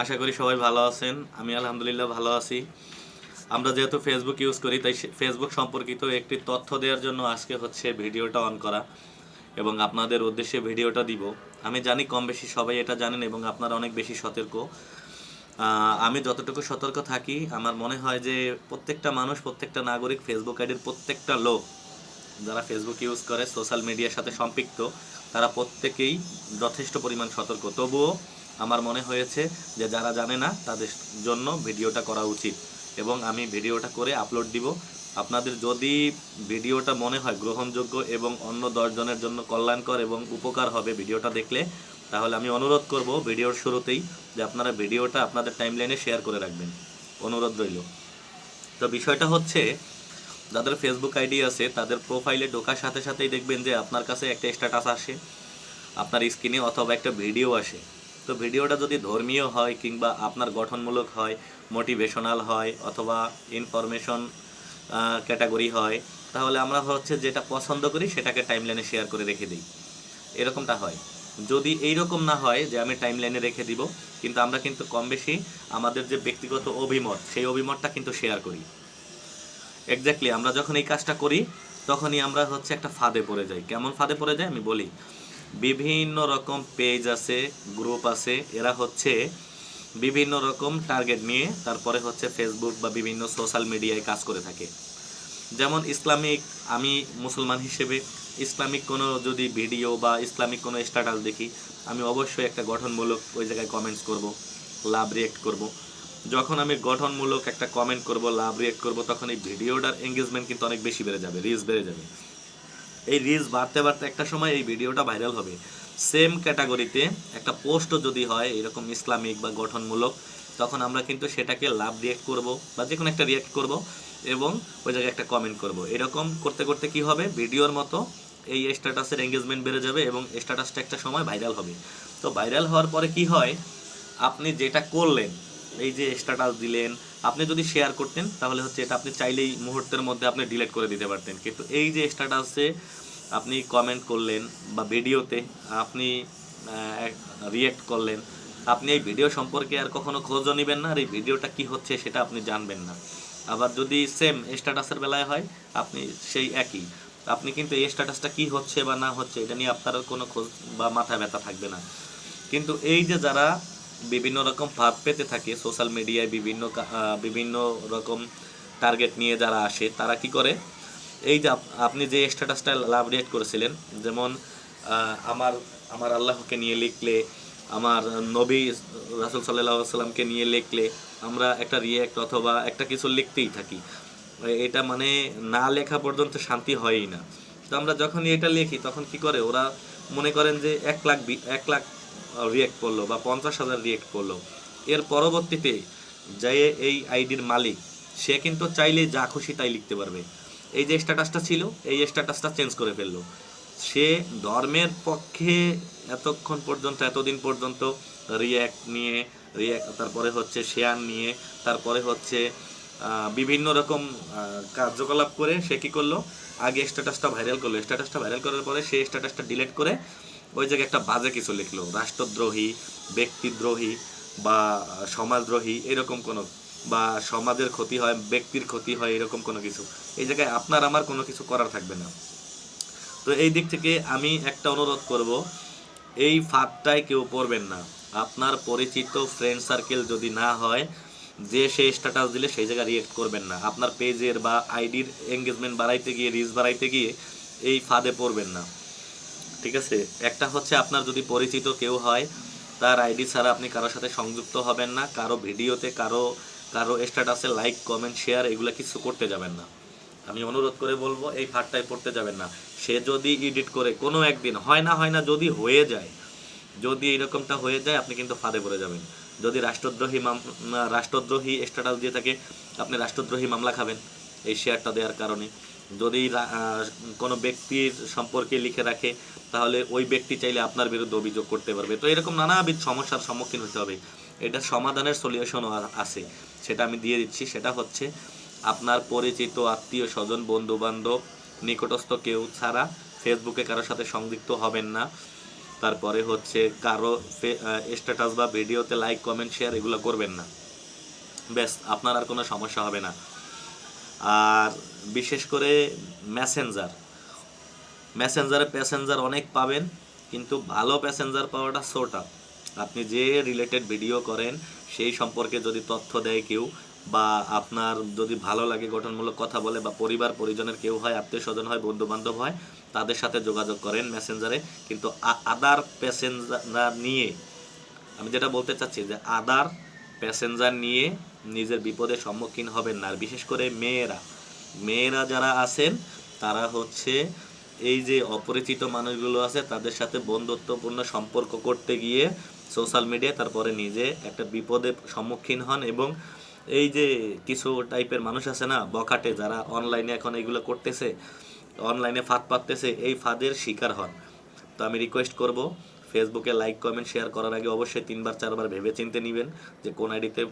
আশা করি সবাই ভালো আছেন। আমি আলহামদুলিল্লাহ ভালো আছি। আমরা যেহেতু ফেসবুক ইউজ করি, তাই ফেসবুক সম্পর্কিত একটি তথ্য দেওয়ার জন্য আজকে হচ্ছে ভিডিওটা অন করা এবং আপনাদের উদ্দেশ্যে ভিডিওটা দিব। আমি জানি কম বেশি সবাই এটা জানেন এবং আপনারা অনেক বেশি সতর্ক। আমি যতটুকু সতর্ক থাকি, আমার মনে হয় যে প্রত্যেকটা মানুষ, প্রত্যেকটা নাগরিক, ফেসবুক আইডির প্রত্যেকটা লোক যারা ফেসবুক ইউজ করে, সোশ্যাল মিডিয়ার সাথে সম্পৃক্ত, তারা প্রত্যেকেই যথেষ্ট পরিমাণ সতর্ক। তবুও আমার মনে হয়েছে যে যারা জানে না তাদের জন্য ভিডিওটা করা উচিত এবং আমি ভিডিওটা করে আপলোড দিব। আপনাদের যদি ভিডিওটা মনে হয় গ্রহণযোগ্য এবং অন্য 10 জনের জন্য কল্যাণকর এবং উপকার হবে ভিডিওটা দেখলে, তাহলে আমি অনুরোধ করব ভিডিওর শুরুতেই যে আপনারা ভিডিওটা আপনাদের টাইমলাইনে শেয়ার করে রাখবেন। অনুরোধ রইল। তো বিষয়টা হচ্ছে, যাদের ফেসবুক আইডি আছে তাদের প্রোফাইলে ঢোকার সাথে সাথেই দেখবেন যে আপনার কাছে একটা স্ট্যাটাস আসে আপনার স্ক্রিনে, অথবা একটা ভিডিও আসে। তো ভিডিওটা যদি ধর্মীয় হয় কিংবা আপনার গঠনমূলক হয়, মোটিভেশনাল হয়, অথবা ইনফরমেশন ক্যাটাগরি হয়, তাহলে আমরা হচ্ছে যেটা পছন্দ করি সেটাকে টাইমলাইনে শেয়ার করে রেখে দিই। এরকমটা হয়। যদি এইরকম না হয় যে আমি টাইমলাইনে রেখে দিব, কিন্তু আমরা কিন্তু কম বেশি আমাদের যে ব্যক্তিগত অভিমত, সেই অভিমতটা কিন্তু শেয়ার করি। এক্স্যাক্টলি আমরা যখন এই কাজটা করি তখনই আমরা হচ্ছে একটা ফাঁদে পড়ে যাই। কেমন ফাঁদে পড়ে যাই আমি বলি। বিভিন্ন রকম পেজ আছে, গ্রুপ আছে, এরা হচ্ছে বিভিন্ন রকম টার্গেট নিয়ে তারপরে হচ্ছে ফেসবুক বা বিভিন্ন সোশ্যাল মিডিয়ায় কাজ করে থাকে। যেমন ইসলামিক, আমি মুসলমান হিসেবে ইসলামিক কোনো যদি ভিডিও বা ইসলামিক কোনো স্ট্যাটাস দেখি, আমি অবশ্যই একটা গঠনমূলক ওই জায়গায় কমেন্টস করব, লাভ রিয়েক্ট করব। যখন আমি গঠনমূলক একটা কমেন্ট করব, লাভ রিয়েক্ট করব, তখন এই ভিডিওটার এঙ্গেজমেন্ট কিন্তু অনেক বেশি বেড়ে যাবে, রিচ বেড়ে যাবে। এই রিচ বাড়তে বাড়তে একটা সময় এই ভিডিওটা ভাইরাল হবে। সেম ক্যাটাগরিতে একটা পোস্টও যদি হয় এরকম ইসলামিক বা গঠনমূলক, তখন আমরা কিন্তু সেটাকে লাভ রিয়েক্ট করব বা যে কোনো একটা রিয়েক্ট করব এবং ওই জায়গায় একটা কমেন্ট করব। এরকম করতে করতে কি হবে, ভিডিওর মতো এই স্ট্যাটাসের এঙ্গেজমেন্ট বেড়ে যাবে এবং স্ট্যাটাসটা একটা সময় ভাইরাল হবে। তো ভাইরাল হওয়ার পরে কি হয়, আপনি যেটা করলেন, এই যে স্ট্যাটাস দিলেন, আপনি যদি শেয়ার করতেন তাহলে হচ্ছে এটা আপনি চাইলেই মুহূর্তের মধ্যে আপনি ডিলিট করে দিতে পারতেন। কিন্তু এই যে স্ট্যাটাসে আপনি কমেন্ট করলেন বা ভিডিওতে আপনি রিয়েক্ট করলেন, আপনি এই ভিডিও সম্পর্কে আর কখনো খোঁজও নেবেন না, আর এই ভিডিওটা কি হচ্ছে সেটা আপনি জানবেন না। আবার যদি সেম স্ট্যাটাসের বেলায় হয়, আপনি সেই একই, আপনি কিন্তু এই স্ট্যাটাসটা কি হচ্ছে বা না হচ্ছে এটা নিয়ে আপনার কোনো খোঁজ বা মাথা ব্যথা থাকবে না। কিন্তু এই যে যারা বিভিন্ন রকম ভাব পেতে থাকে সোশ্যাল মিডিয়ায়, বিভিন্ন রকম টার্গেট নিয়ে যারা আসে, তারা কি করে, এই যে আপনি যে স্ট্যাটাসটা লাভ রিয়েক্ট করেছিলেন, যেমন আমার আমার আল্লাহকে নিয়ে লিখলে, আমার নবী রাসূল সাল্লাল্লাহু আলাইহি সাল্লামকে নিয়ে লিখলে আমরা একটা রিয়েক্ট অথবা একটা কিছু লিখতেই থাকি। এটা মানে না লেখা পর্যন্ত শান্তি হয়ই না। তো আমরা যখনই এটা লিখি তখন কি করে ওরা, মনে করেন যে 1 লাখ রিয়েক্ট করলো বা 50,000 রিয়েক্ট করলো, এর পরবর্তীতে যে এই আইডির মালিক, সে কিন্তু চাইলে যা খুশি তাই লিখতে পারবে। এই যে স্ট্যাটাসটা ছিল, এই স্ট্যাটাসটা চেঞ্জ করে ফেললো। সে ধর্মের পক্ষে এতক্ষণ পর্যন্ত, এতদিন পর্যন্ত রিয়্যাক্ট নিয়ে, তারপরে হচ্ছে শেয়ার নিয়ে, তারপরে হচ্ছে বিভিন্ন রকম কার্যকলাপ করে সে কী করলো, আগে স্ট্যাটাসটা ভাইরাল করলো। স্ট্যাটাসটা ভাইরাল করার পরে সেই স্ট্যাটাসটা ডিলিট করে ওই জায়গায় একটা বাজে কিছু লিখলো, রাষ্ট্রদ্রোহী, ব্যক্তিদ্রোহী বা সমাজদ্রোহী, এরকম কোনো, বা সমাজের ক্ষতি হয়, ব্যক্তির ক্ষতি হয়, এরকম কোনো কিছু। এই জায়গায় আপনার আমার কোনো কিছু করার থাকবে না। তো এই দিক থেকে আমি একটা অনুরোধ করব, এই ফাঁদটায় কেউ পড়বেন না। আপনার পরিচিত ফ্রেন্ড সার্কেল যদি না হয়, যে সেই স্ট্যাটাস দিলে সেই জায়গায় রিয়েক্ট করবেন না। আপনার পেজের বা আইডির এঙ্গেজমেন্ট বাড়াইতে গিয়ে, রিচ বাড়াইতে গিয়ে এই ফাঁদে পড়বেন না। ঠিক আছে? একটা হচ্ছে আপনার যদি পরিচিত কেউ হয়, তার আইডি ছাড়া আপনি কারোর সাথে সংযুক্ত হবেন না, কারো ভিডিওতে, কারো কারো স্ট্যাটাসে লাইক, কমেন্ট, শেয়ার এগুলো কিছু করতে যাবেন না। আমি অনুরোধ করে বলবো এই ফাঁদটায় পড়তে যাবেন না। সে যদি এডিট করে কোনো একদিন, হয় না যদি হয়ে যায়, যদি এরকমটা হয়ে যায়, আপনি কিন্তু ফাঁদে পড়ে যাবেন। যদি রাষ্ট্রদ্রোহী স্ট্যাটাস দিয়ে থাকে, আপনি রাষ্ট্রদ্রোহী মামলা খাবেন এই শেয়ারটা দেওয়ার কারণে। যদি কোনো ব্যক্তির সম্পর্কে লিখে রাখে, তাহলে ওই ব্যক্তি চাইলে আপনার বিরুদ্ধে অভিযোগ করতে পারবে। তো এরকম নানাবিধ সমস্যার সম্মুখীন হতে হবে। এটা সমাধানের সলিউশনও আছে, সেটা আমি দিয়ে দিচ্ছি। সেটা হচ্ছে, আপনার পরিচিত আত্মীয় স্বজন, বন্ধু বান্ধব, নিকটস্থ কেউ ছাড়া ফেসবুকে কারোর সাথে সংযুক্ত হবেন না। তারপরে হচ্ছে কারো স্ট্যাটাস বা ভিডিওতে লাইক কমেন্ট শেয়ার এগুলো করবেন না। ব্যাস, আপনার আর কোনো সমস্যা হবে না। আর বিশেষ করে মেসেঞ্জারে প্যাসেঞ্জার অনেক পাবেন, কিন্তু ভালো প্যাসেঞ্জার পাওয়াটা সোটা। আপনি যে রিলেটেড ভিডিও করেন সেই সম্পর্কে যদি তথ্য দেয় কেউ, বা আপনার যদি ভালো লাগে গঠনমূলক কথা বলে, বা পরিবার পরিজনের কেউ হয়, আত্মীয় স্বজন হয়, বন্ধু বান্ধব হয়, তাদের সাথে যোগাযোগ করেন মেসেঞ্জারে। কিন্তু আদার প্যাসেঞ্জার নিয়ে, আমি যেটা বলতে চাচ্ছি যে আদার প্যাসেঞ্জার নিয়ে নিজের বিপদের সম্মুখীন হবেন না। আর বিশেষ করে মেয়েরা যারা আছেন, তারা হচ্ছে এই যে অপরিচিত মানুষগুলো আছে তাদের সাথে বন্ধুত্বপূর্ণ সম্পর্ক করতে গিয়ে সোশ্যাল মিডিয়ায় তারপরে নিজে একটা বিপদের সম্মুখীন হন। এবং এই যে কিছু টাইপের মানুষ আছে না, বখাটে, যারা অনলাইনে এখন এইগুলো করতেছে, অনলাইনে ফাঁদ পাততেছে, এই ফাঁদের শিকার হন। তো আমি রিকোয়েস্ট করব, ফেসবুকে লাইক কমেন্ট শেয়ার করার আগে অবশ্যই 3-4বার ভেবে চিন্তে নেবেন যে কোন আইডিতে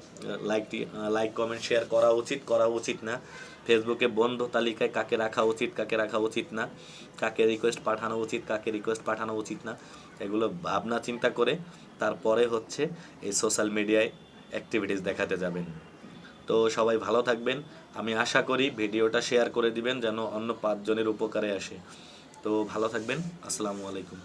লাইক কমেন্ট শেয়ার করা উচিত না। ফেসবুকে বন্ধ তালিকায় কাকে রাখা উচিত, কাকে রাখা উচিত না, কাকে রিকোয়েস্ট পাঠানো উচিত, কাকে রিকোয়েস্ট পাঠানো উচিত না, এগুলো ভাবনা চিন্তা করে তারপরে হচ্ছে এই সোশ্যাল মিডিয়ায় অ্যাক্টিভিটিস দেখাতে যাবেন। তো সবাই ভালো থাকবেন। আমি আশা করি ভিডিওটা শেয়ার করে দিবেন যেন অন্য 5 জনের উপকারে আসে। তো ভালো থাকবেন। আসসালামু আলাইকুম।